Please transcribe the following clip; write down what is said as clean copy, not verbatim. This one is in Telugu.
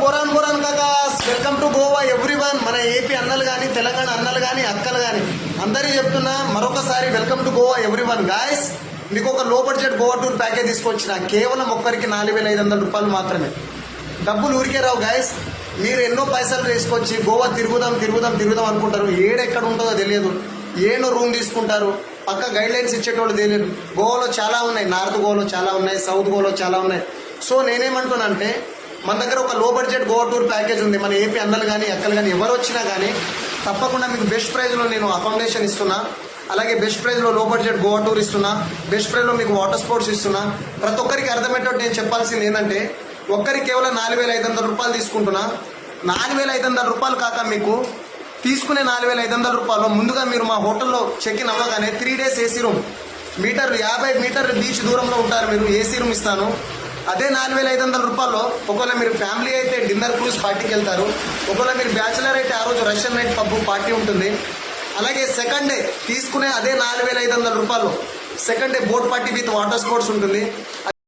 బోరాన్ బోరాన్ కాకాస్, వెల్కమ్ టు గోవా ఎవ్రీవన్. మన ఏపీ అన్నలు కానీ, తెలంగాణ అన్నలు కానీ, అక్కలు కానీ అందరికీ చెప్తున్నా మరొకసారి welcome to Goa everyone. Guys, మీకు ఒక లో బడ్జెట్ గోవా టూర్ ప్యాకేజ్ తీసుకొచ్చిన. కేవలం ఒక్కరికి 4,500 రూపాయలు మాత్రమే. డబ్బులు ఊరికే రావు గాయస్. మీరు ఎన్నో పైసలు తీసుకొచ్చి గోవా తిరుగుదాం తిరుగుదాం తిరుగుదాం అనుకుంటారు. ఏడెక్కడ ఉంటుందో తెలియదు. ఏనో రూమ్ తీసుకుంటారు. పక్క గైడ్ లైన్స్ ఇచ్చేటోళ్ళు తెలియదు. గోవాలో చాలా ఉన్నాయి. నార్త్ గోవాలో చాలా ఉన్నాయి, సౌత్ గోవాలో చాలా ఉన్నాయి. సో నేనేమంటున్నా అంటే, మన దగ్గర ఒక లో బడ్జెట్ గోవా టూర్ ప్యాకేజ్ ఉంది. మన ఏపీ అన్నలు కానీ, అక్కలు కానీ ఎవరు వచ్చినా కానీ తప్పకుండా మీకు బెస్ట్ ప్రైజ్లో నేను అకామిడేషన్ ఇస్తున్నా. అలాగే బెస్ట్ ప్రైజ్లో లో బడ్జెట్ గోవా టూర్ ఇస్తున్నా. బెస్ట్ ప్రైజ్లో మీకు వాటర్ స్పోర్ట్స్ ఇస్తున్నా. ప్రతి ఒక్కరికి అర్థమయ్యేటట్టు నేను చెప్పాల్సింది ఏంటంటే, ఒక్కరికి కేవలం 4,500 రూపాయలు తీసుకుంటున్నా. 4,500 రూపాయలు కాక మీకు తీసుకునే 4,500 రూపాయలు ముందుగా మీరు మా హోటల్లో చెక్ ఇన్ అవ్వగానే 3 days ఏసీ రూమ్, 50 మీటర్లు బీచ్ దూరంలో ఉంటారు మీరు, ఏసీ రూమ్ ఇస్తాను. అదే 4,500 రూపాయల్లో ఒకవేళ మీరు ఫ్యామిలీ అయితే డిన్నర్ క్రూజ్ పార్టీకి వెళ్తారు. ఒకవేళ మీరు బ్యాచిలర్ అయితే ఆ రోజు రష్యన్ నైట్ పబ్ పార్టీ ఉంటుంది. అలాగే సెకండ్ డే తీసుకునే అదే 4,500 రూపాయలు second day boat party with water sports ఉంటుంది.